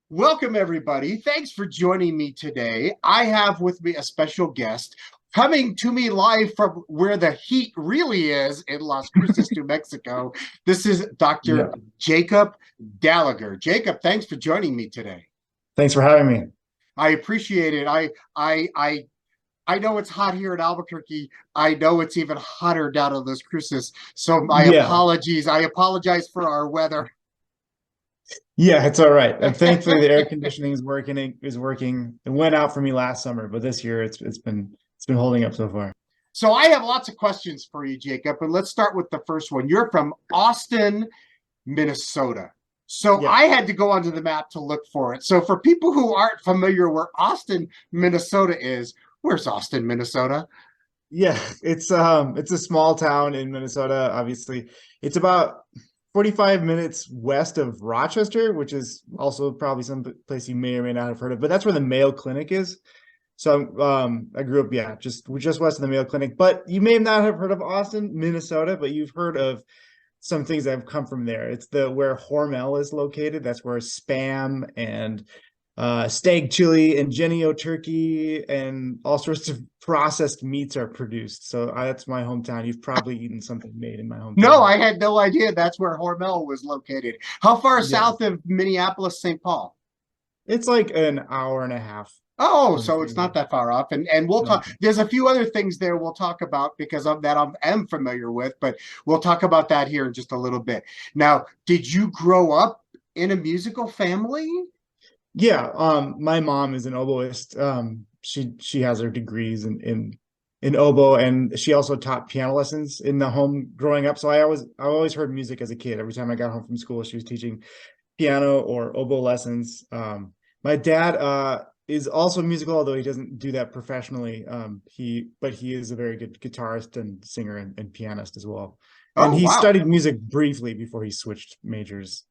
Welcome, everybody. Thanks for joining me today. I have with me a special guest coming to me live from where the heat really is in Las Cruces, New Mexico. This is Yeah. Dr. Jacob Dalager. Jacob, thanks for joining me today. Thanks for having me. I appreciate it. I, I, I know it's hot here in Albuquerque. I know it's even hotter down in Las Cruces. So my Yeah. apologies. I apologize for our weather. Yeah, it's all right. And thankfully the air conditioning is working. It went out for me last summer, but this year it's been holding up so far. So I have lots of questions for you, Jacob, and let's start with the first one. You're from Austin, Minnesota. So Yeah. I had to go onto the map to look for it. So for people who aren't familiar where Austin, Minnesota is, where's Austin, Minnesota? Yeah, it's a small town in Minnesota, obviously. It's about 45 minutes west of Rochester, which is also probably some place you may or may not have heard of, but that's where the Mayo Clinic is. So I grew up, yeah, just west of the Mayo Clinic. But you may not have heard of Austin, Minnesota, but you've heard of some things that have come from there. It's the where Hormel is located. That's where Spam and stag chili and Genio turkey and all sorts of processed meats are produced. So that's my hometown. You've probably eaten something made in my No, hometown. I had no idea that's where Hormel was located. How far Yeah, south of Minneapolis, St. Paul? it's like an hour and a half Oh, on the so it's freeway. not that far off. And we'll No. talk. There's a few other things there we'll talk about because of that am familiar with, but we'll talk about that here in just a little bit. Now, did you grow up in a musical family? Yeah, my mom is an oboist. She has her degrees in oboe, and she also taught piano lessons in the home growing up. So I always heard music as a kid. Every time I got home from school, she was teaching piano or oboe lessons. My dad is also musical, although he doesn't do that professionally. But he is a very good guitarist and singer and pianist as well. And Oh, he wow. studied music briefly before he switched majors.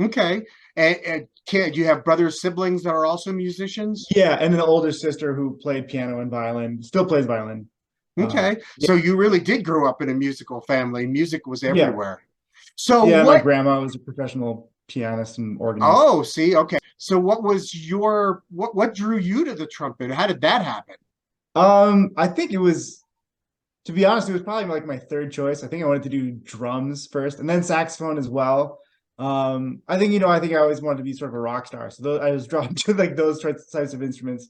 Okay. And kid, you have brothers, siblings that are also musicians? Yeah, and an older sister who played piano and violin, still plays violin. Okay. Yeah, So you really did grow up in a musical family. Music was yeah, everywhere. So yeah. My what grandma was a professional pianist and organist. Oh, see, okay. So what was your what drew you to the trumpet? How did that happen? I think it was, to be honest, it was probably like my third choice. I think I wanted to do drums first, and then saxophone as well. I think I always wanted to be sort of a rock star, so I was drawn to like those types of instruments.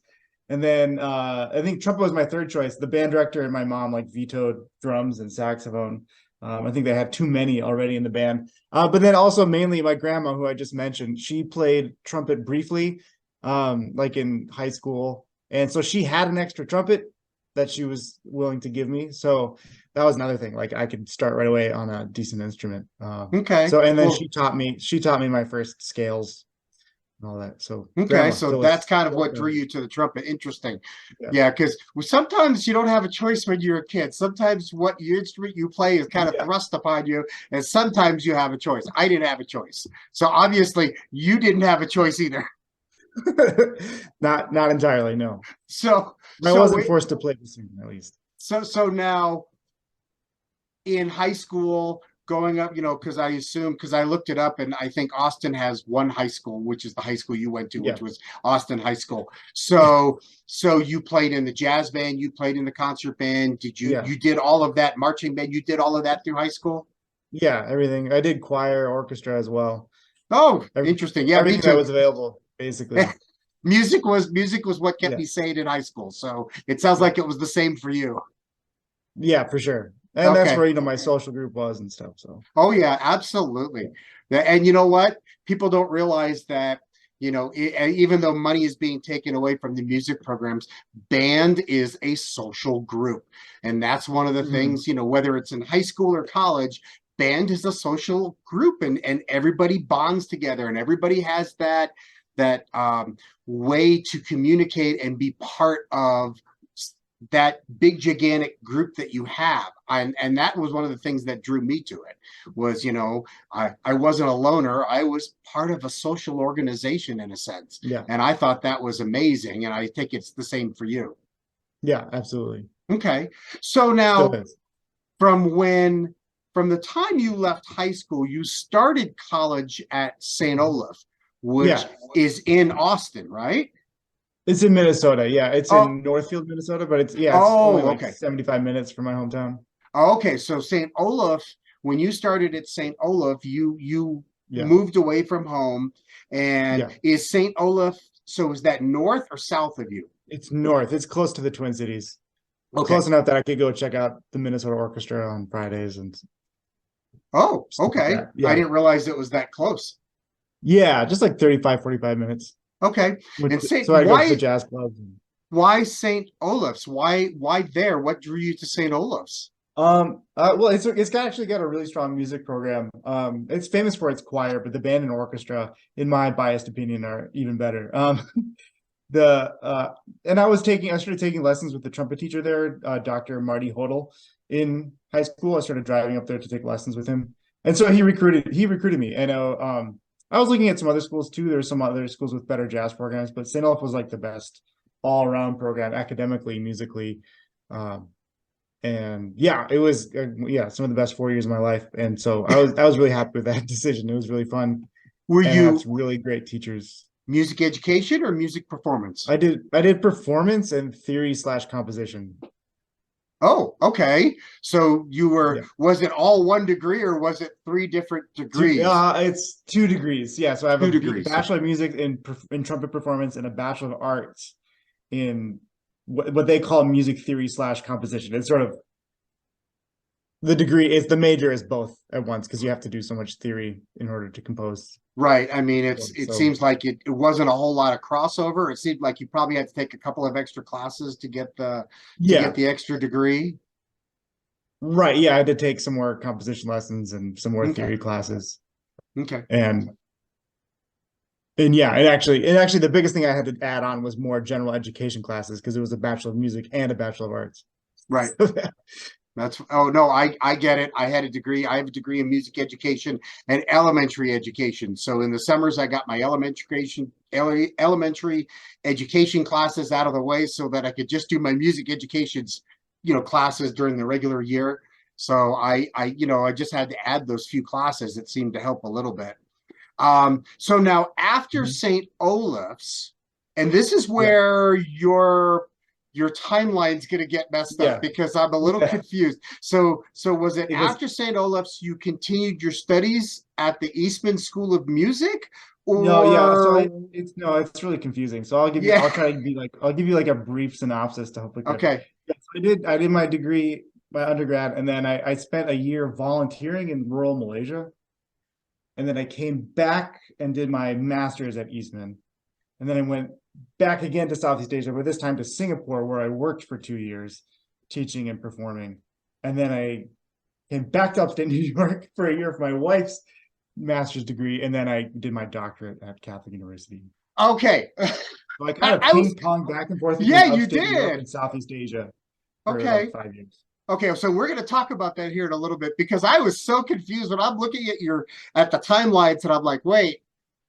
And then I think trumpet was my third choice. The band director and my mom like vetoed drums and saxophone. I think they had too many already in the band. But then also mainly my grandma, who I just mentioned, she played trumpet briefly, like in high school, and so she had an extra trumpet that she was willing to give me. So that was another thing. Like I could start right away on a decent instrument. Okay. So and then Well, she taught me my first scales and all that. So okay. grandma So still that's was kind of still what a drew fan. you to the trumpet. Interesting. Yeah. Yeah, because sometimes you don't have a choice when you're a kid. Sometimes what your instrument you play is kind of Yeah. thrust upon you, and sometimes you have a choice. I didn't have a choice. So obviously you didn't have a choice either. Not entirely, no. So I so wasn't wait, forced to play the singing at least. so now in high school going up, because I assume, because I looked it up and I think Austin has one high school, which is the high school you went to, Yeah. which was Austin High School. Yeah. So you played in the jazz band, you played in the concert band. Did Yeah. you did all of that marching band? You did all of that through high school? Yeah, everything. I did choir, orchestra as well. Oh, Every, interesting. Yeah, me everything that too. was available, basically. Music was what kept Yeah. me sane in high school. So it sounds Yeah. like it was the same for you. Yeah, for sure. And that's Okay. where, my social group was and stuff. So Oh yeah, absolutely. And you know what? People don't realize that, even though money is being taken away from the music programs, band is a social group. And that's one of the mhm. things, whether it's in high school or college, band is a social group and everybody bonds together and everybody has that way to communicate and be part of that big gigantic group that you have, and that was one of the things that drew me to it was, I wasn't a loner. I was part of a social organization in a sense, Yeah. and I thought that was amazing, and I think it's the same for you. Yeah, absolutely. Okay, so Still now is. from when from the time you left high school, you started college at St. Mhm. Olaf. which Yeah, is in Austin, right? it's in Minnesota. Yeah, it's Oh, in Northfield, Minnesota, but it's only oh, like okay. 75 minutes from my hometown. Okay, so St. Olaf, when you started at St. Olaf, you Yeah, moved away from home, and yeah. is St. Olaf, so is that north or south of you? It's north. It's close to the Twin Cities. Okay. Close enough that I could go check out the Minnesota Orchestra on Fridays and Oh, stuff like okay. that. I Yeah. didn't realize it was that close. Yeah, just like 35, 45 minutes. Okay. Which, And Saint, so I go to the jazz clubs. why St. Olaf's? Why there? What drew you to St. Olaf's? Well, actually got a really strong music program. It's famous for its choir, but the band and orchestra, in my biased opinion, are even better. The and I started taking lessons with the trumpet teacher there, Dr. Marty Hodel, in high school. I started driving up there to take lessons with him, and so he recruited me. And I was looking at some other schools too. There were some other schools with better jazz programs, but St. Olaf was like the best all around program, academically, musically. Um, and yeah, it was some of the best 4 years of my life. And so I was really happy with that decision. It was really fun, Were and I had you some really great teachers. music education or music performance? I did performance and theory/composition. Oh, okay. So Yeah. was it all one degree or was it three different degrees? It's 2 degrees. Yeah, so I have a Two degrees. bachelor of music in trumpet performance and a bachelor of arts in what they call music theory/composition. It's sort of the degree is the major is both at once because you have to do so much theory in order to compose. Right. I mean, it So seems like it wasn't a whole lot of crossover. It seemed like you probably had to take a couple of extra classes to get yeah, the extra degree. right. Yeah, I had to take some more composition lessons and some more Okay. theory classes. Okay. And and actually the biggest thing I had to add on was more general education classes because it was a bachelor of music and a bachelor of arts. Right. That's oh no, I get it. I had a degree. I have a degree in music education and elementary education. So in the summers, I got my elementary education classes out of the way so that I could just do my music education's, classes during the regular year. So I just had to add those few classes. It seemed to help a little bit. So now after Mhm. St. Olaf's, and this is Yeah, where your timeline's going to get messed up yeah, because I'm a little yeah. confused. So was it It was after St. Olaf's you continued your studies at the Eastman School of Music, no, yeah. So or it's no, it's really confusing. So yeah? I'll try to be like, I'll give you like a brief synopsis to hopefully clarify. Okay, Yeah, so I did my degree, my undergrad, and then I spent a year volunteering in rural Malaysia. And then I came back and did my master's at Eastman. And then I went back again to Southeast Asia, but this time to Singapore, where I worked for 2 years teaching and performing. And then I came back to upstate New York for a year for my wife's master's degree. And then I did my doctorate at Catholic University. okay. So I kind I, of I was ping pong back and forth yeah, between you upstate New York did. and Southeast Asia for like Okay. 5 years. Okay, so we're going to talk about that here in a little bit because I was so confused when I'm looking at the timelines and I'm like, wait,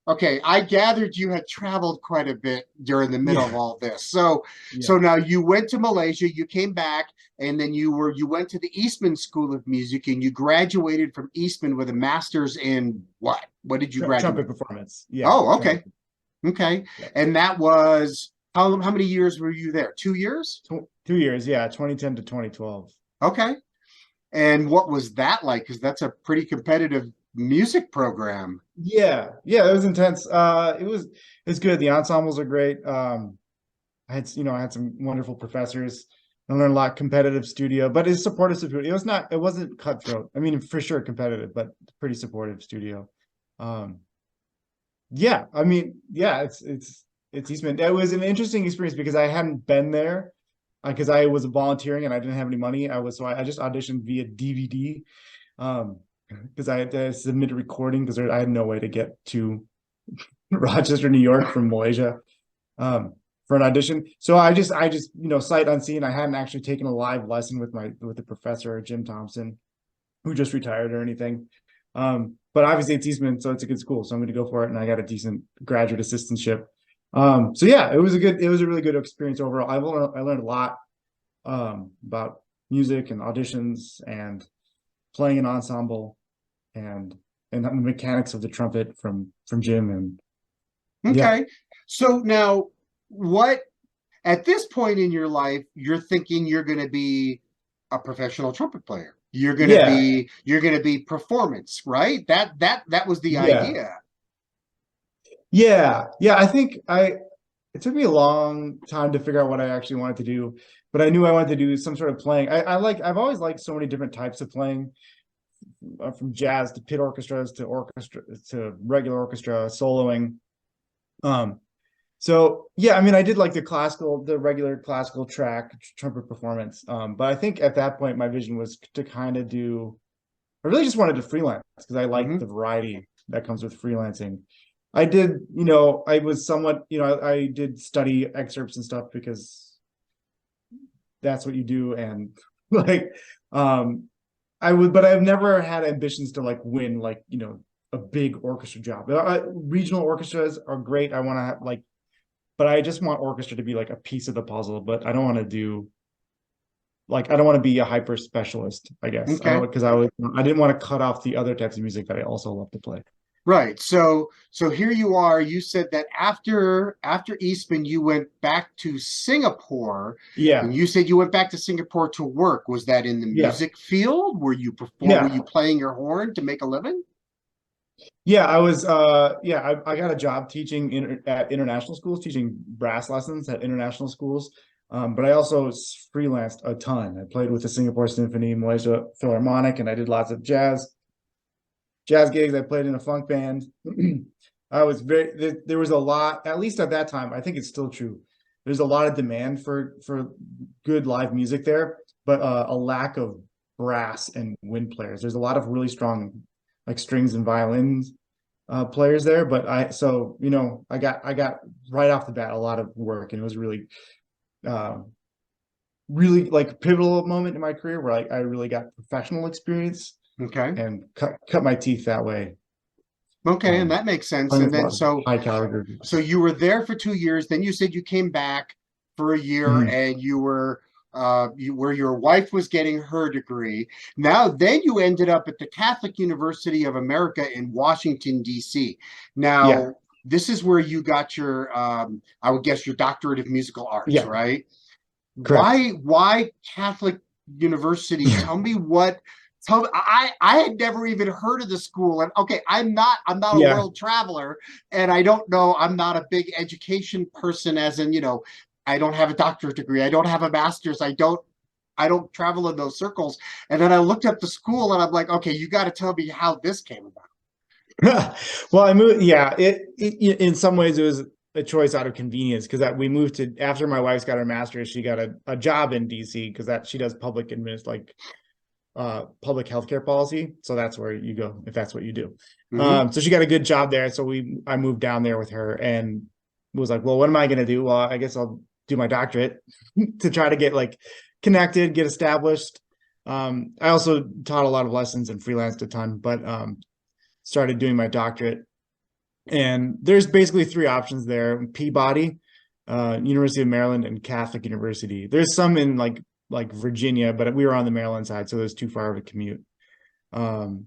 okay, I gathered you had traveled quite a bit during the middle of Yeah. all this. So Yeah. now you went to Malaysia, you came back, and then you went to the Eastman School of Music and you graduated from Eastman with a master's in what? What did you Trumpet graduate? performance. Yeah. Oh, Trumpet. okay. Okay. Yeah. And that was how many years were you there? 2 years? 2 years. Yeah. 2010 to 2012. Okay. And what was that like? Because that's a pretty competitive music program. Yeah, it was intense. It was good. The ensembles are great. I had some wonderful professors. I learned a lot. Competitive studio, but it's supportive studio. It wasn't cutthroat. I mean, for sure competitive, but pretty supportive studio. Um, yeah, I mean, yeah, it's Eastman. It was an interesting experience because I hadn't been there because I was volunteering and I didn't have any money. I just auditioned via DVD. Um, because I had to submit a recording because I had no way to get to Rochester, New York from Malaysia for an audition. So I just sight unseen. I hadn't actually taken a live lesson with the professor Jim Thompson, who just retired or anything. But obviously it's Eastman, so it's a good school. So I'm going to go for it, and I got a decent graduate assistantship. So yeah, it was a really good experience overall. I learned a lot about music and auditions and playing an ensemble and the mechanics of the trumpet from Jim, and Yeah. Okay. So now, what at this point in your life, you're thinking you're going to be a professional trumpet player. Yeah. You're going to be performance, right? That was the Yeah. idea. Yeah. I think it took me a long time to figure out what I actually wanted to do, but I knew I wanted to do some sort of playing. I've always liked so many different types of playing, from jazz to pit orchestras to orchestra to regular orchestra, soloing. Um, so yeah, I mean, I did like the regular classical track trumpet performance. But I think at that point, my vision was to kind of do. I really just wanted to freelance because I like Hmm. the variety that comes with freelancing. I did, I was somewhat, I did study excerpts and stuff because that's what you do. And like, um, but I've never had ambitions to like win, like, a big orchestra job. Regional orchestras are great. I want to have like, but I just want orchestra to be like a piece of the puzzle. But I don't want to do like, I don't want to be a hyper specialist, I guess. I don't, Okay. because I didn't want to cut off the other types of music that I also love to play. Right. So here you are. You said that after Eastman, you went back to Singapore, Yeah, and you said you went back to Singapore to work. Was that in the yeah, music field? Were yeah, you playing your horn to make a living? yeah. I got a job teaching at international schools, teaching brass lessons at international schools. But I also freelanced a ton. I played with the Singapore Symphony, Malaysia Philharmonic, and I did lots of jazz gigs. I played in a funk band. I was there was a lot, at least at that time. I think it's still true. There's a lot of demand for good live music there, but a lack of brass and wind players. There's a lot of really strong like strings and violins players there, but I got right off the bat a lot of work, and it was uh, really like pivotal moment in my career where I really got professional experience Okay. and cut my teeth that way. Okay, and that makes sense. Playing And with a then lot of high caliber so groups. you were there for 2 years. Then you said you came back for a year, Mhm. and where your wife was getting her degree. Now, then you ended up at the Catholic University of America in Washington, D.C. Yeah, Now, this is where you got your, I would guess, your doctorate of musical arts, yeah, right? correct. Why Catholic University? Tell me what. Tell me, I had never even heard of the school, and okay, I'm not a Yeah, world traveler, and I don't know. I'm not a big education person, as in I don't have a doctorate degree, I don't have a master's, I don't travel in those circles. And then I looked up the school, and I'm like, okay, you got to tell me how this came about. well, I moved. Yeah, in some ways it was a choice out of convenience because we moved to after my wife's got her master's, she got a job in DC because that she does public healthcare policy. So that's where you go if that's what you do. Hmm. So she got a good job there. So I moved down there with her and was like, well, what am I going to do? Well, I guess I'll do my doctorate to try to get like connected, get established. I also taught a lot of lessons and freelanced a ton, but started doing my doctorate. And there's basically three options there: Peabody, University of Maryland, and Catholic University. There's some in like Virginia, but we were on the Maryland side, so it was too far of a commute. Um,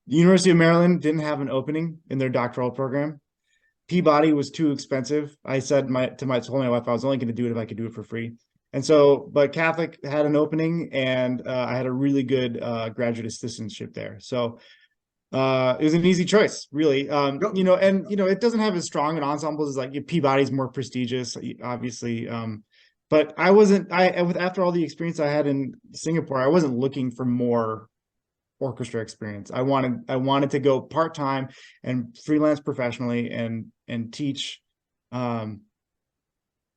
University of Maryland didn't have an opening in their doctoral program. Peabody was too expensive. I said told my wife I was only going to do it if I could do it for free. And so, but Catholic had an opening, and I had a really good graduate assistantship there. So it was an easy choice, really. It doesn't have as strong an ensemble as like Peabody's more prestigious, obviously. But I wasn't. After all the experience I had in Singapore, I wasn't looking for more orchestra experience. I wanted to go part time and freelance professionally and teach. Um,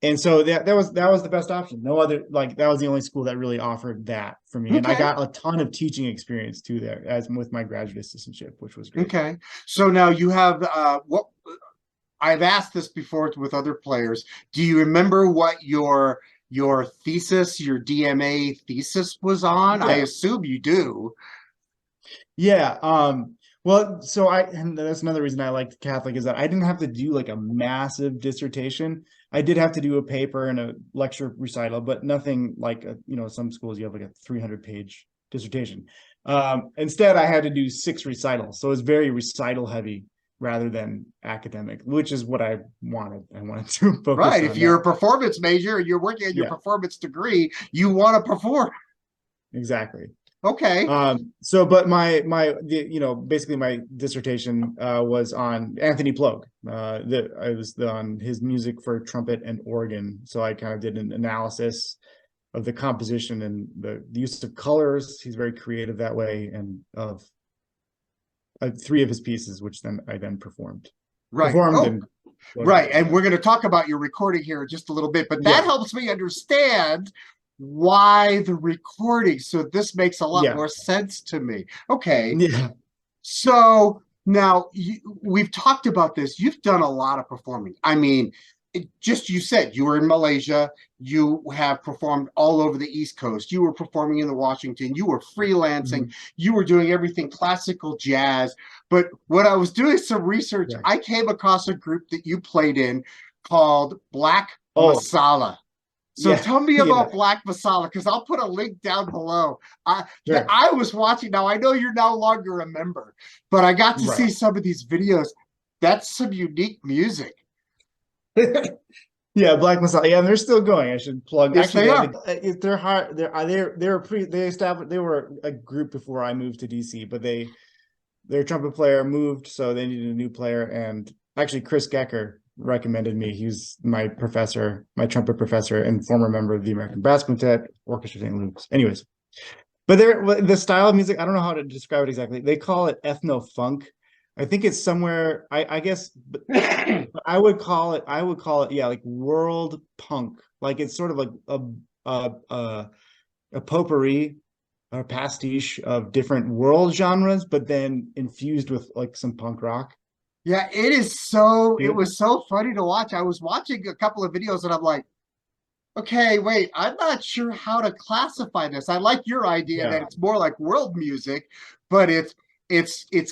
and so that was the best option. No other like that was the only school that really offered that for me. And I Okay. got a ton of teaching experience too there as with my graduate assistantship, which was great. Okay. So now you have what I've asked this before with other players. Do you remember what your thesis, your DMA thesis was on? I Yeah. assume you do. Yeah. Well, and that's another reason I liked Catholic is that I didn't have to do like a massive dissertation. I did have to do a paper and a lecture recital, but nothing like some schools you have like a 300-page dissertation. Instead, I had to do 6 recitals, so it was very recital heavy rather than academic, which is what I wanted. I wanted to focus Right. on If you're that. a performance major and you're working on your Yeah, performance degree, you want to perform. exactly. Okay. So, but basically my dissertation was on Anthony Ploeg. I was on his music for trumpet and organ. So I kind of did an analysis of the composition and the use of colors. He's very creative that way, and of three of his pieces, which then I then performed. Right. Performed Oh, and right. And yeah. we're going to talk about your recording here in just a little bit, but that Yeah. helps me understand why the recording. So this makes a lot Yeah. more sense to me. Okay. Yeah. So now we've talked about this. You've done a lot of performing. I mean, just you said you were in Malaysia. You have performed all over the East Coast. You were performing in the Washington. You were freelancing. Mhm. You were doing everything classical jazz. But when I was doing some research, Yeah. I came across a group that you played in called Black Oh, Masala. So yeah. tell me Yeah. about Black Masala, because I'll put a link down below. Sure. I was watching. Now I know you're no longer a member, but I got to Right. see some of these videos. That's some unique music. Yeah, Black Messiah. Yeah, and they're still going. I should plug. Yes, Actually, they are. they're hard. They established. They were a group before I moved to DC, but their trumpet player moved, so they needed a new player. And actually, Chris Gecker recommended me. He's my professor, my trumpet professor, and former member of the American Brass Quintet, Orchestra St. Luke's. Anyways, but the style of music, I don't know how to describe it exactly. They call it ethno funk. I think it's somewhere. I guess, but I would call it, yeah, like world punk. Like it's sort of like a potpourri or pastiche of different world genres, but then infused with like some punk rock. Yeah, it is so. It Yeah. was so funny to watch. I was watching a couple of videos, and I'm like, okay, wait, I'm not sure how to classify this. I like your idea that Yeah. it's more like world music, but it's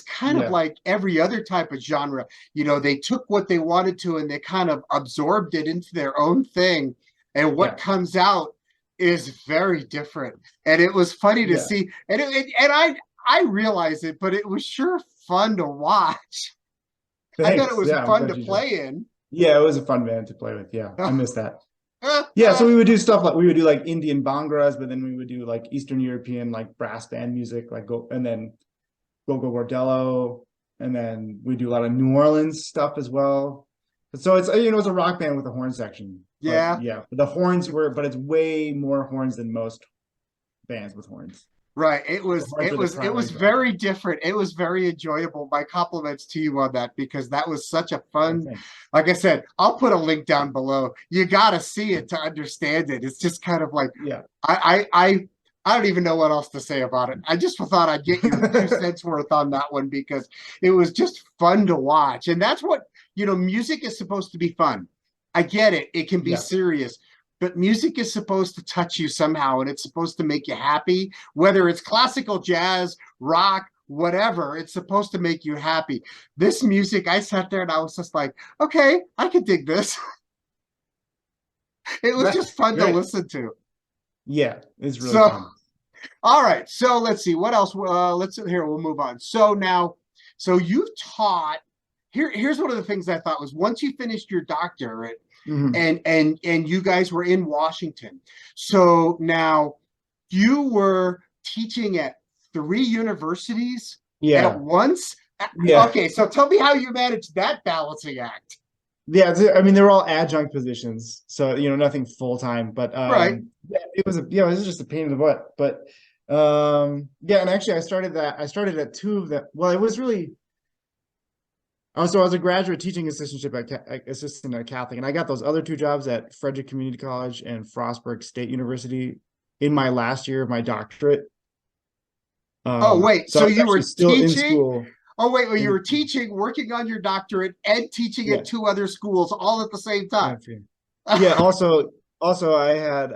kind of Yeah. like every other type of genre. You know, they took what they wanted to and they kind of absorbed it into their own thing, and what Yeah. comes out is very different. And it was funny to Yeah. see, and I realized it, but it was sure fun to watch. I thought it Thanks. was Yeah, I'm fun glad to you did. play in. Yeah, it was a fun band to play with. Yeah, I miss that. Yeah, so we would do stuff like we would do like Indian bangras, but then we would do like Eastern European like brass band music, like go and then Go Bordello, and then we do a lot of New Orleans stuff as well. So it's a rock band with a horn section, but Yeah. yeah, but it's way more horns than most bands with horns. Right. The horns are the It primary was driver. very different. It was very enjoyable. My compliments to you on that, because that was such a Oh, fun, thanks. like I said, I'll put a link down below. You gotta see it to understand it. It's just kind of like Yeah. I don't even know what else to say about it. I just thought I'd get your 2 cents worth on that one, because it was just fun to watch. And that's what, music is supposed to be fun. I get it. It can be Yeah. serious, but music is supposed to touch you somehow, and it's supposed to make you happy, whether it's classical, jazz, rock, whatever. It's supposed to make you happy. This music, I sat there and I was just like, okay, I could dig this. It was Right. just fun to Great. listen to. Yeah, it's really So, fun. all right. So let's see what else. Let's here. We'll move on. So now, so you've taught. Here's one of the things I thought was, once you finished your doctorate, Mhm. and you guys were in Washington. So now you were teaching at 3 universities at Yeah. once. Yeah. Okay, so tell me how you managed that balancing act. Yeah, I mean, they're all adjunct positions, so nothing full time. But Right. yeah, it was just a pain in the butt. But yeah, and actually, I started at two of them. Well, it was really. So I was a graduate teaching assistant at Catholic, and I got those other two jobs at Frederick Community College and Frostburg State University in my last year of my doctorate. Oh, wait. So I So was you actually were still in teaching? school. Oh, wait. Well, you In were teaching, working on your doctorate, and teaching at Yeah, 2 other schools all at the same time. yeah. Also, I had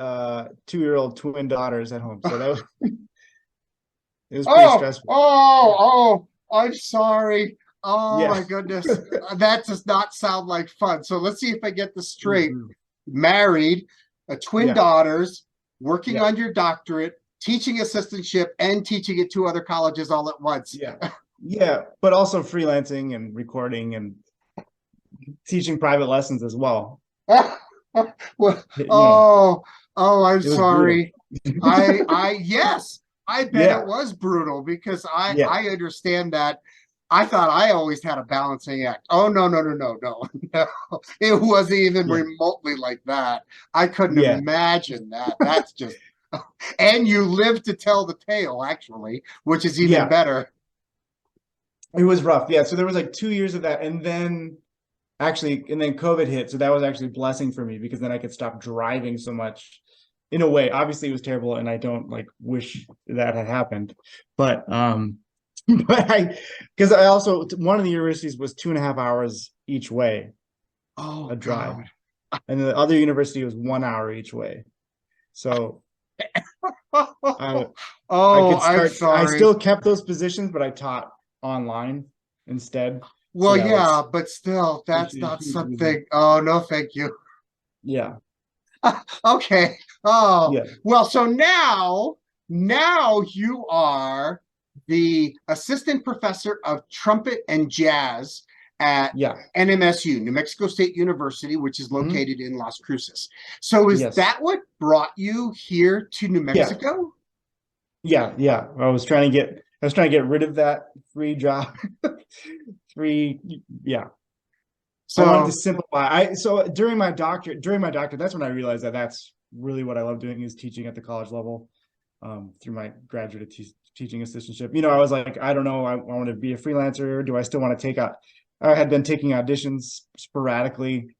2-year-old twin daughters at home, so that was it was pretty Oh, stressful. I'm sorry. Oh Yeah. my goodness. That does not sound like fun. So let's see if I get this It was straight. brutal. Married, twin Yeah, daughters, working yeah, on your doctorate, teaching assistantship, and teaching at 2 other colleges all at once. yeah, yeah, but also freelancing and recording and teaching private lessons as well. Well, You know, oh, I'm it was brutal. sorry. Yes, I bet it Yeah, was brutal because yeah, I understand that. I thought I always had a balancing act. Oh, no, no, no, no, no, no. It wasn't even yeah, remotely like that. I couldn't yeah, imagine that. That's just, and you live to tell the tale, actually, which is even yeah. better. It was rough. Yeah. So there was like 2 years of that. And then COVID hit. So that was actually a blessing for me because then I could stop driving so much in a way. Obviously it was terrible and I don't like wish that had happened. But but because I also one of the universities was 2.5 hours each way, Oh, a drive. God. And the other university was 1 hour each way. So I I Oh, could I'm start I sorry. still kept those positions, but I taught online instead. So Well, that yeah, was but still, a that's not huge relief. something. Oh, no, thank you. Yeah. Okay. Oh, Yeah. well, so now you are the assistant professor of trumpet and jazz at Yeah. NMSU, New Mexico State University, which is Mhm. located in Las Cruces. So is Yes. that what brought you here to New Yeah. Mexico? Yeah. Yeah. I was trying to get rid of that free job. free. Yeah. I wanted to So, simplify. So during my doctorate, that's when I realized that that's really what I love doing is teaching at the college level. Through my graduate teaching assistantship. I was like, I don't know, I want to be a freelancer. Do I still want to take out? I had been taking auditions sporadically,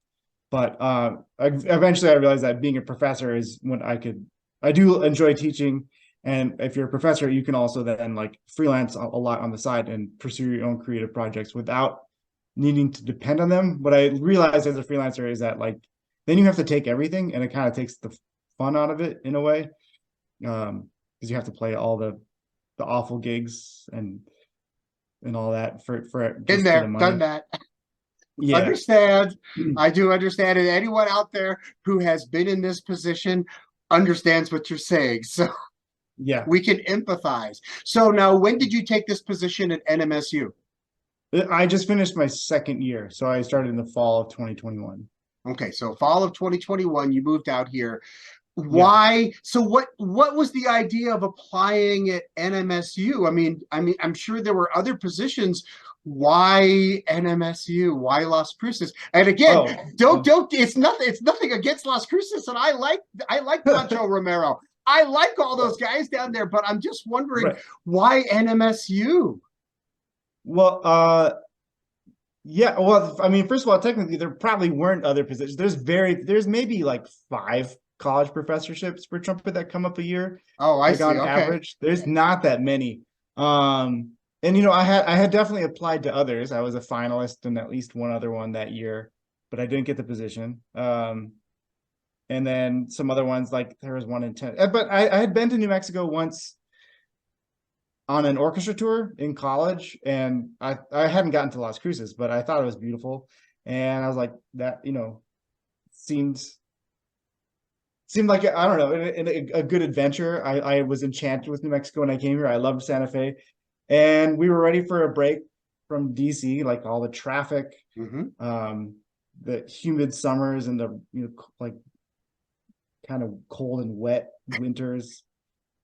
but eventually I realized that being a professor is when I do enjoy teaching. And if you're a professor, you can also then like freelance a lot on the side and pursue your own creative projects without needing to depend on them. What I realized as a freelancer is that like then you have to take everything and it kind of takes the fun out of it in a way. Because you have to play all the awful gigs and all that for been just for the there, done money. that. Yeah. Understand. I do understand. And anyone out there who has been in this position understands what you're saying. So Yeah. we can empathize. So now, when did you take this position at NMSU? I just finished my second year, so I started in the fall of 2021. Okay, so fall of 2021, you moved out here. Yeah. Why? So what was the idea of applying at NMSU? I mean, I'm sure there were other positions. Why NMSU? Why Las Cruces? And again, Oh, don't it's nothing against Las Cruces, and I like Pancho Romero. I like all those guys down there, but I'm just wondering right. why NMSU? Well, yeah. Well, I mean, first of all, technically, there probably weren't other positions. There's maybe like 5 college professorships for trumpet that come up a year, Oh, I like see. on Okay. average. There's not that many. And I had definitely applied to others. I was a finalist in at least one other one that year, but I didn't get the position. And then some other ones, like there was one in 10. But I had been to New Mexico once on an orchestra tour in college, and I hadn't gotten to Las Cruces, but I thought it was beautiful, and I was like that seemed seemed like I don't know a good adventure. I was enchanted with New Mexico when I came here. I loved Santa Fe, and we were ready for a break from DC, like all the traffic, Mm-hmm. um, the humid summers and the like kind of cold and wet winters.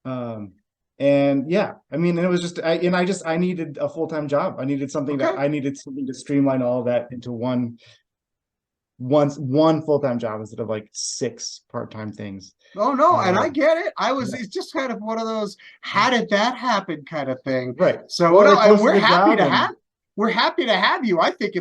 Um, and yeah, I mean, it was just I needed a full-time job. Okay. I needed something to streamline all of that into one full-time job instead of like 6 part-time things. Oh no, and I Uh, get it. yeah, It's just kind of one of those how did that happen kind of thing. right. So Well, no, they and posted the job and we're happy to have you. I think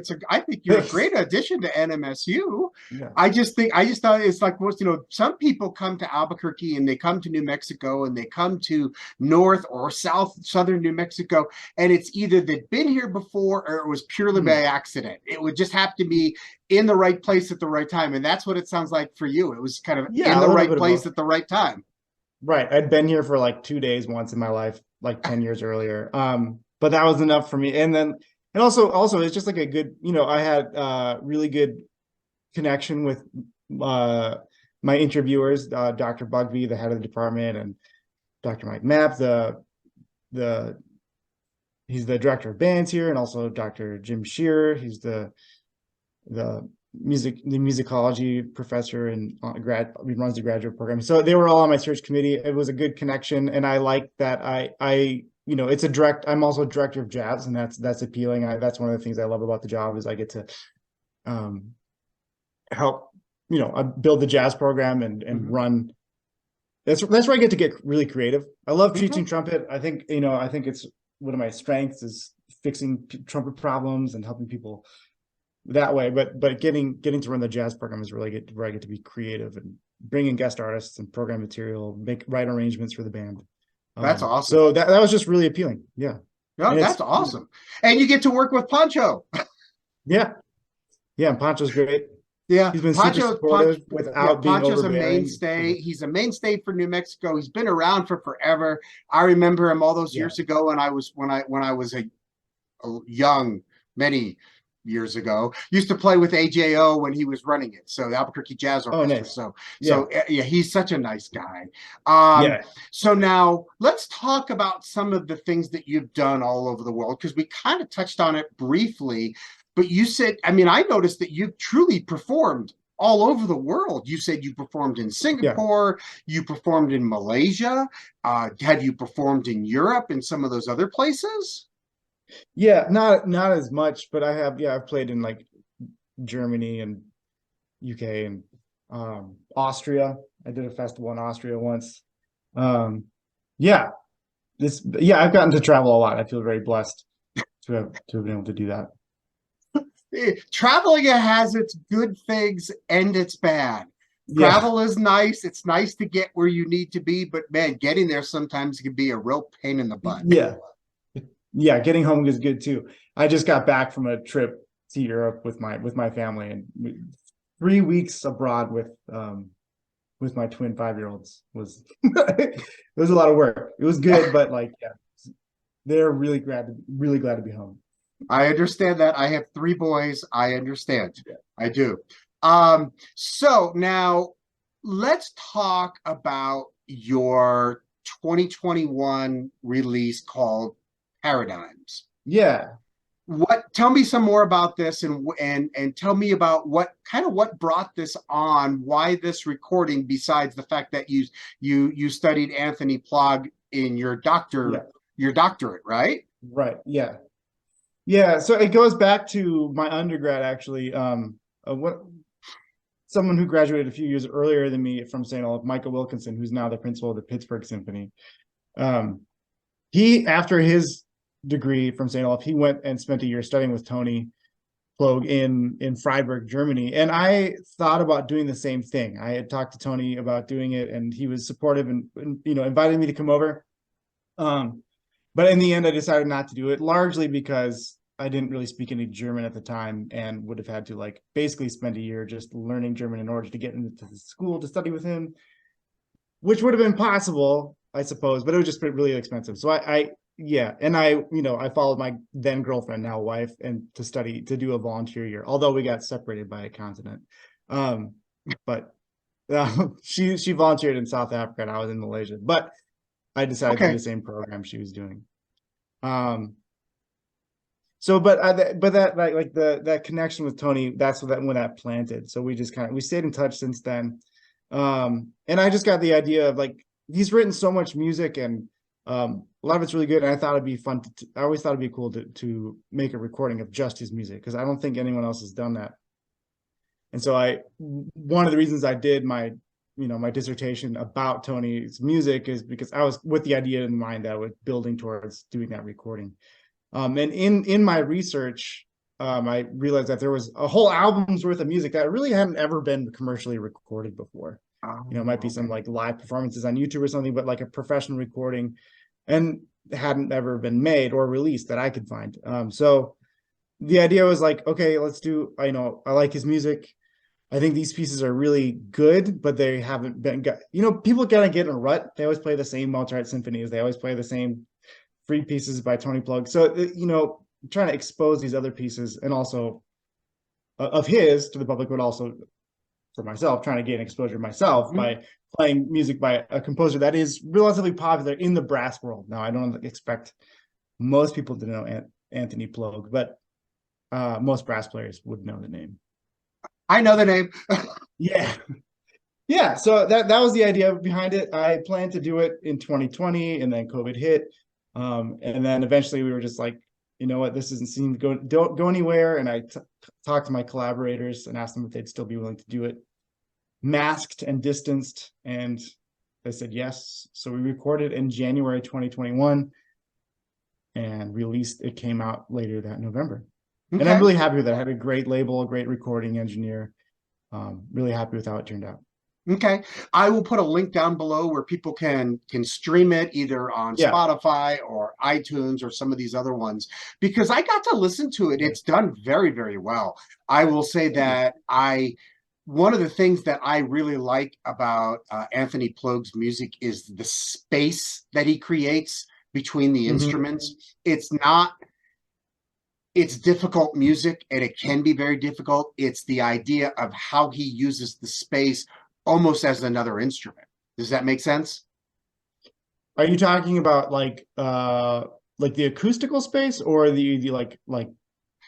you're a great addition to NMSU. yeah. I just thought it's like most, some people come to Albuquerque and they come to New Mexico and they come to North or Southern New Mexico, and it's either they've been here before or it was purely by Mhm. accident. It would just have to be in the right place at the right time. And that's what it sounds like for you. It was kind of in Yeah, a the little right bit of place both. at the right time. Right. I'd been here for like 2 days once in my life, like 10 years earlier. But that was enough for me. And also it's just like a good, I had really good connection with uh my interviewers, Dr. Bugby, the head of the department, and Dr. Mike Mapp, the he's the director of bands here, and also Dr. Jim Shearer. He's the musicology professor and he runs the graduate program. So they were all on my search committee. It was a good connection, and I like that. It's a direct. I'm also director of jazz, and that's appealing. That's one of the things I love about the job is I get to help build the jazz program and run. That's where I get to get really creative. I love teaching trumpet. I think it's one of my strengths is fixing trumpet problems and helping people that way. But getting to run the jazz program is really where I get to be creative and bring in guest artists and program material, write arrangements for the band. That's awesome. So that was just really appealing. Yeah. No, that's awesome. And you get to work with Pancho. Yeah. Yeah. And Pancho's great. Yeah, he's been super supportive without being Pancho's overbearing. A mainstay. He's a mainstay for New Mexico. He's been around for forever. I remember him all those years ago when I was a young, many years ago. Used to play with AJO when he was running it. So the Albuquerque Jazz Orchestra. Nice. So he's such a nice guy. So now let's talk about some of the things that you've done all over the world, because we kind of touched on it briefly. But you said, I noticed that you've truly performed all over the world. You said you performed in Singapore, you performed in Malaysia. Have you performed in Europe and some of those other places? Yeah, not as much, but I have. I've played in like Germany and UK and Austria. I did a festival in Austria once. I've gotten to travel a lot. I feel very blessed to have been able to do that. Traveling has its good things and its bad. Travel is nice. It's nice to get where you need to be, but man, getting there sometimes can be a real pain in the butt. Yeah, getting home is good too. I just got back from a trip to Europe with my family, and 3 weeks abroad with my twin 5-year-olds was it was a lot of work. It was good, but they're really glad to be home. I understand that. I have 3 boys. I understand. I do. So now let's talk about your 2021 release called Paradigms. Tell me some more about this, and tell me about what brought this on, why this recording, besides the fact that you studied Anthony Plog in your doctorate, right? Right. Yeah, so it goes back to my undergrad, actually. Someone who graduated a few years earlier than me from St. Olaf, Michael Wilkinson, who's now the principal of the Pittsburgh Symphony. He, after his degree from St. Olaf, he went and spent a year studying with Tony Plog in Freiburg, Germany. And I thought about doing the same thing. I had talked to Tony about doing it, and he was supportive and invited me to come over. But in the end, I decided not to do it, largely because I didn't really speak any German at the time and would have had to basically spend a year just learning German in order to get into the school to study with him, which would have been possible, I suppose, but it would just be really expensive. So I followed my then girlfriend, now wife, and to do a volunteer year, although we got separated by a continent. But she volunteered in South Africa and I was in Malaysia, but I decided to do the same program she was doing. That connection with Tony, that's when that planted. So we just we stayed in touch since then. And I just got the idea of he's written so much music, and a lot of it's really good. And I thought it'd be fun. I always thought it'd be cool to make a recording of just his music, because I don't think anyone else has done that. And so one of the reasons I did my dissertation about Tony's music is because I was with the idea in mind that I was building towards doing that recording. And in my research, I realized that there was a whole album's worth of music that really hadn't ever been commercially recorded before. It might be some live performances on YouTube or something, but a professional recording, and hadn't ever been made or released that I could find. So the idea was okay, let's do, I like his music. I think these pieces are really good, but they haven't been, people kind of get in a rut. They always play the same Mozart symphonies. They always play the same free pieces by Tony Plog. So, trying to expose these other pieces, and also of his to the public, but also for myself, trying to gain exposure myself by playing music by a composer that is relatively popular in the brass world. Now, I don't expect most people didn't know Anthony Plogue, but most brass players would know the name. I know the name. Yeah. Yeah, so that was the idea behind it. I planned to do it in 2020, and then COVID hit. And then eventually we were just like, you know what, this doesn't seem to don't go anywhere. And I talked to my collaborators and asked them if they'd still be willing to do it masked and distanced, and they said yes. So we recorded in January 2021 and released. It came out later that November. And I'm Okay. really happy with that. I had a great label, a great recording engineer. Really happy with how it turned out. Okay. I will put a link down below where people can stream it either on Yeah. Spotify or iTunes or some of these other ones, because I got to listen to it. It's done very, very well. I will say that one of the things that I really like about Anthony Plogue's music is the space that he creates between the instruments. It's difficult music, and it can be very difficult. It's the idea of how he uses the space almost as another instrument. Does that make sense? Are you talking about like the acoustical space, or the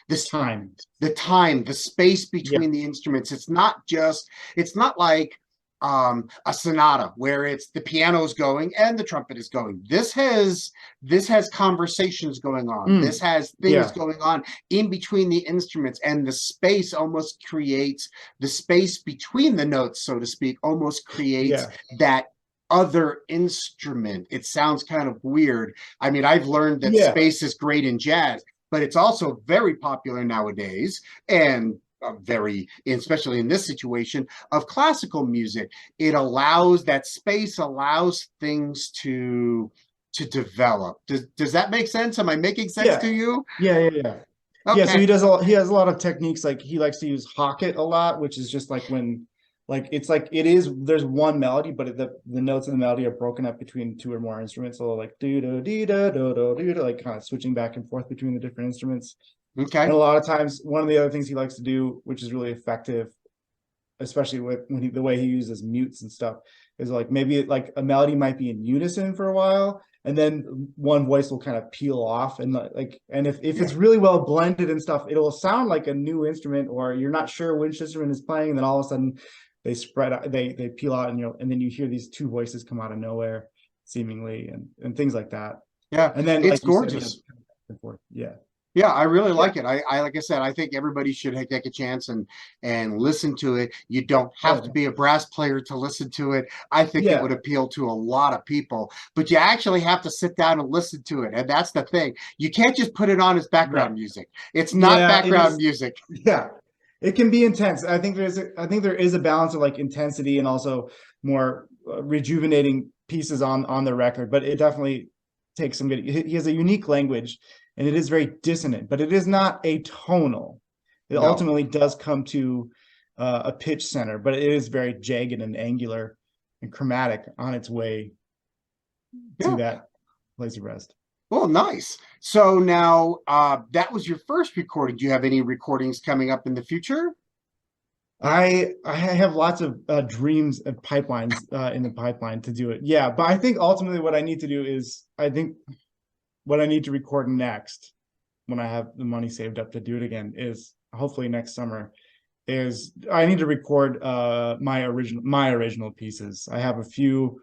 This time? the time, the space Yeah. between the instruments. It's not like a sonata where it's the piano's going and the trumpet is going. This has conversations going on. This has things Yeah. going on in between the instruments, and the space almost creates the space between the notes, so to speak, almost creates Yeah. that other instrument. It sounds kind of weird. I mean, I've learned that Yeah. space is great in jazz, but it's also very popular nowadays, and very, especially in this situation of classical music. It allows that space allows things to develop. Does that make sense? Am I making sense Yeah. to you? Yeah. Yeah, so Okay. he has a lot of techniques. Like he likes to use hocket a lot, which is just like when it's like there's one melody, but the notes in the melody are broken up between two or more instruments. So like do do dee da do do do, like kind of switching back and forth between the different instruments. Okay. And a lot of times, one of the other things he likes to do, which is really effective, especially with the way he uses mutes and stuff, is like maybe like a melody might be in unison for a while, and then one voice will kind of peel off, and if it's really well blended and stuff, it'll sound like a new instrument, or you're not sure which instrument is playing, and then all of a sudden they spread out, they peel out, and then you hear these two voices come out of nowhere seemingly, and things like that. Yeah, And then it's like you said, gorgeous. yeah. Yeah, I really Yeah. like it. I like I said, I think everybody should take a chance and listen to it. You don't have to Oh, be a brass player to listen to it. I think it would yeah. appeal to a lot of people, but you actually have to sit down and listen to it. And that's the thing. You can't just put it on as background Right. music. It's not Yeah, it background is. music. Yeah, it can be intense. I think there is a balance of like intensity and also more rejuvenating pieces on the record, but it definitely takes some good. He has a unique language, and it is very dissonant, but it is not atonal. It No. ultimately does come to a pitch center, but it is very jagged and angular and chromatic on its way to Yeah. that place of rest. Well, nice. So now that was your first recording. Do you have any recordings coming up in the future? I have lots of dreams and pipelines in the pipeline to do it. Yeah, but I think ultimately what I need to do is I think what I need to record next, when I have the money saved up to do it again, is hopefully next summer, is I need to record my original pieces. I have a few.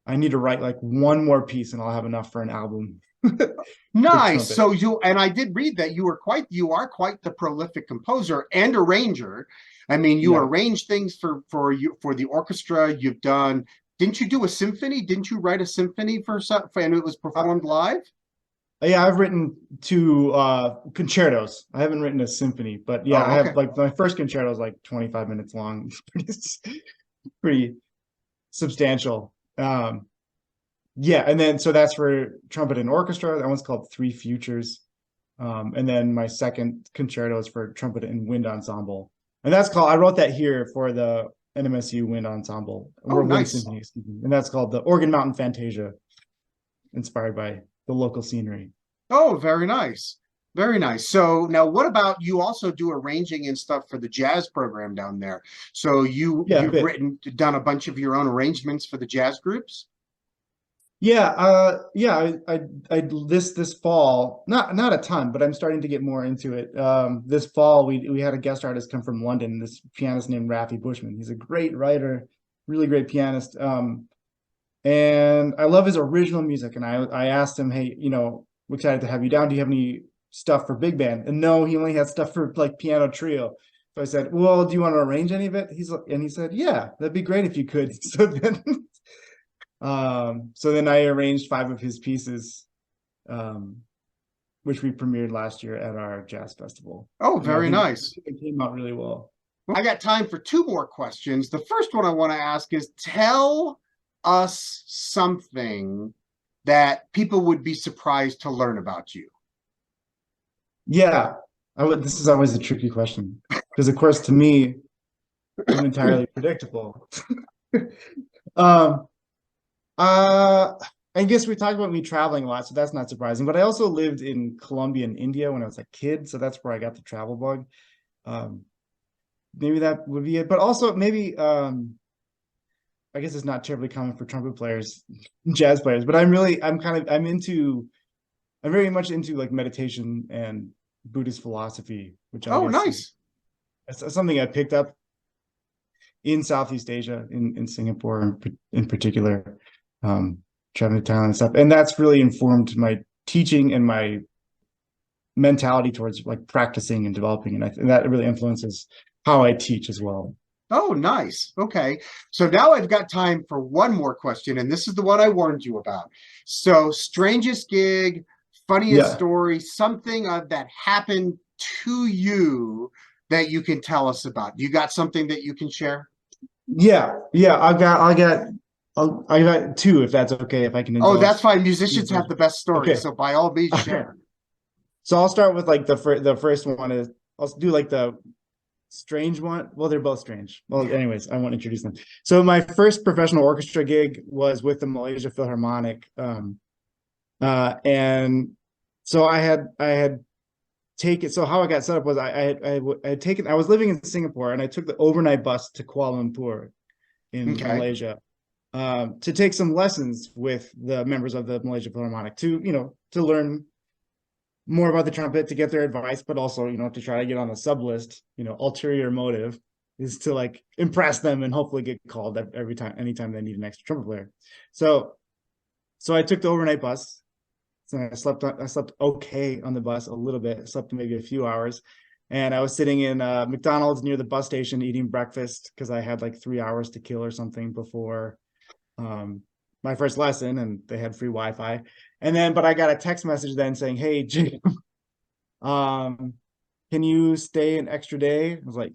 I need to write like one more piece, and I'll have enough for an album for Nice. trumpet. So and I did read that you are quite the prolific composer and arranger. I mean, you Yeah. arrange things for the orchestra. You've done, didn't you do a symphony? Didn't you write a symphony for something and it was performed live? Yeah, I've written two concertos. I haven't written a symphony, but yeah, I Oh, have okay. like my first concerto is like 25 minutes long. It's pretty substantial. Yeah, and then so that's for trumpet and orchestra. That one's called Three Futures. And then my second concerto is for trumpet and wind ensemble. And that's called, I wrote that here for the NMSU wind ensemble, Oh, or wind nice. symphony, excuse me. And that's called the Organ Mountain Fantasia, inspired by the local scenery. Oh, very nice. Very nice. So now what about you also do arranging and stuff for the jazz program down there? So Yeah, a you've bit. done a bunch of your own arrangements for the jazz groups? I this fall, not a ton, but I'm starting to get more into it. This fall we had a guest artist come from London, this pianist named Rafi Bushman. He's a great writer, really great pianist. And I love his original music. And I asked him, hey, we're excited to have you down. Do you have any stuff for big band? And no, he only had stuff for like piano trio. So I said, well, do you want to arrange any of it? And he said, yeah, that'd be great if you could. So then I arranged 5 of his pieces, um, which we premiered last year at our jazz festival. Oh, And I very think nice. it came out really well. I got time for 2 more questions. The first one I want to ask is, tell us something that people would be surprised to learn about you. Yeah, this is always a tricky question because, of course, to me, I'm entirely predictable. Um, uh, I guess we talked about me traveling a lot, so that's not surprising. But I also lived in Colombia and India when I was a kid, so that's where I got the travel bug. Um, Maybe that would be it. But also maybe I guess it's not terribly common for trumpet players, jazz players, but I'm very much into like meditation and Buddhist philosophy, which I Oh, guess is nice. something I picked up in Southeast Asia, in Singapore in particular, traveling to Thailand and stuff. And that's really informed my teaching and my mentality towards like practicing and developing. And that really influences how I teach as well. Oh, nice. Okay. So now I've got time for one more question, and this is the one I warned you about. So, strangest gig, funniest Yeah. story, something that happened to you that you can tell us about. You got something that you can share? Yeah. I got 2, if that's okay, if I can Oh, that's indulge. fine. Musicians have the best stories, Okay. so by all means, All right. share. So I'll start with like the first one is I'll do like the strange one. Well, they're both strange. Well, anyways, I won't introduce them. So my first professional orchestra gig was with the Malaysia Philharmonic. And so I had taken, so how I got set up was I was living in Singapore and I took the overnight bus to Kuala Lumpur in Okay. Malaysia, to take some lessons with the members of the Malaysia Philharmonic to learn more about the trumpet, to get their advice, but also, to try to get on the sub list. Ulterior motive is to like impress them and hopefully get called anytime they need an extra trumpet player. So I took the overnight bus. So I slept okay on the bus a little bit. I slept maybe a few hours. And I was sitting in McDonald's near the bus station eating breakfast because I had like 3 hours to kill or something before my first lesson, and they had free Wi-Fi. But I got a text message then saying, "Hey, Jim, um, can you stay an extra day?" I was like,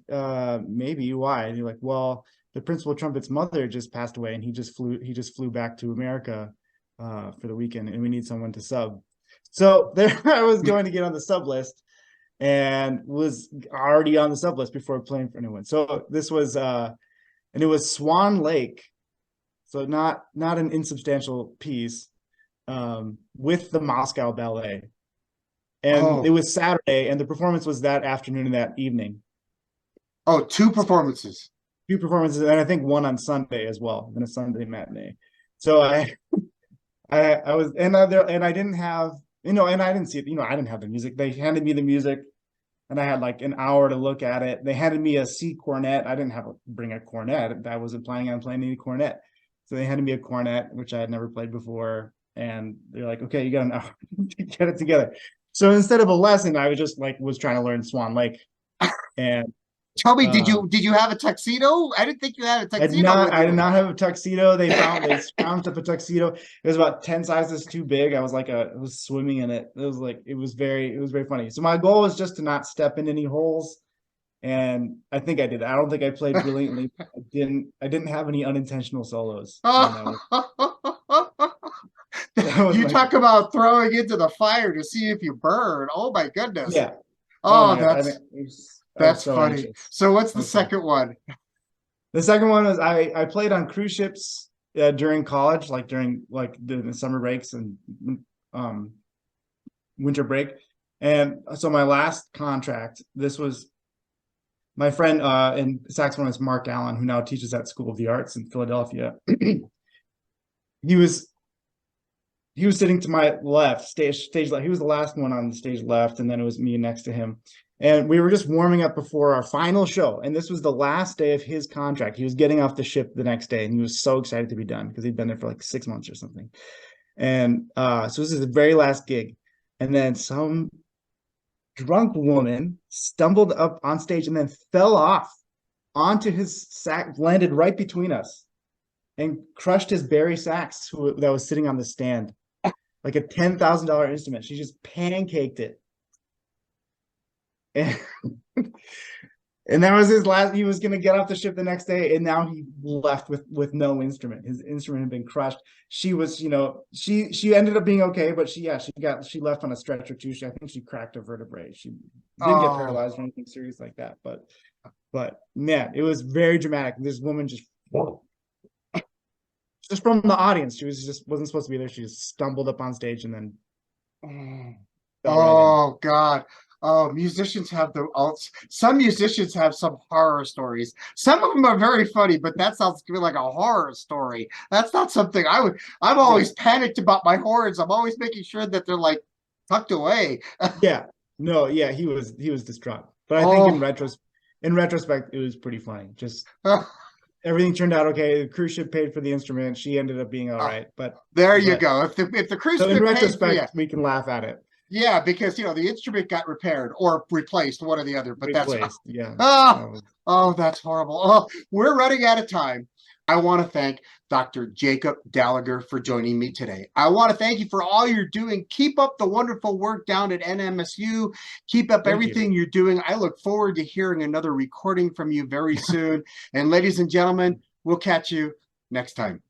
maybe. Why? And you're like, well, the principal trumpet's mother just passed away, and he just flew back to America for the weekend, and we need someone to sub. So there I was going to get on the sub list and was already on the sub list before playing for anyone. So this was and it was Swan Lake, so not an insubstantial piece, with the Moscow Ballet. And it Oh, was Saturday, and the performance was that afternoon and that evening. oh, 2 performances. 2 performances, and I think one on Sunday as well, and a Sunday matinee. So I was, and I didn't have, and I didn't see it, I didn't have the music. They handed me the music, and I had like an hour to look at it. They handed me a C cornet. I didn't bring a cornet. I wasn't planning on playing any cornet. So they handed me a cornet, which I had never played before. And they're like, okay, you got an hour to get it together. So instead of a lesson, I was trying to learn Swan Lake. And Tell me, did uh, you have a tuxedo? I didn't think you had a tuxedo with I did you. not have a tuxedo. They scrounged up a tuxedo. It was about 10 sizes too big. I was swimming in it. It was very funny. So my goal was just to not step in any holes. And I think I did. I don't think I played brilliantly. I didn't have any unintentional solos. And that was You my talk about throwing into the fire to see if you burn. Oh my goodness. yeah. Oh Oh, my God. I was that's so funny. anxious. So what's I the was so second one? The second one was I played on cruise ships during college, like during like the summer breaks and um, winter break. And so my last contract, this was my friend and saxophonist Mark Allen, who now teaches at School of the Arts in Philadelphia. He was he was sitting to my left, stage left. He was the last one on the stage left, and then it was me next to him. And we were just warming up before our final show. And this was the last day of his contract. He was getting off the ship the next day, and he was so excited to be done because he'd been there for like 6 months or something. And so this is the very last gig. And then some drunk woman stumbled up on stage and then fell off onto his sax, landed right between us, and crushed his Barry sax that was sitting on the stand, like a $10,000 instrument. She just pancaked it. And, and that was his last. He was going to get off the ship the next day, and now he left with no instrument. His instrument had been crushed. She was, she ended up being okay, but she left on a stretcher too. I think she cracked a vertebrae. She didn't get paralyzed or anything serious like that. But man, it was very dramatic. This woman just from the audience, she wasn't supposed to be there. She just stumbled up on stage and then fell right in. God. Oh, some musicians have some horror stories. Some of them are very funny, but that sounds to me like a horror story. That's not something I'm always panicked about my horns. I'm always making sure that they're like tucked away. Yeah. No, yeah, he was distraught. But I think in retrospect, it was pretty funny. Just everything turned out okay. The cruise ship paid for the instrument. She ended up being all right. But there you go. If the cruise ship in paid retrospect, we can laugh at it. Yeah, because the instrument got repaired or replaced, one or the other. But replaced, yeah. That's horrible. Oh, we're running out of time. I want to thank Dr. Jacob Dalager for joining me today. I want to thank you for all you're doing. Keep up the wonderful work down at NMSU. Keep up everything you're doing. I look forward to hearing another recording from you very soon. And ladies and gentlemen, we'll catch you next time.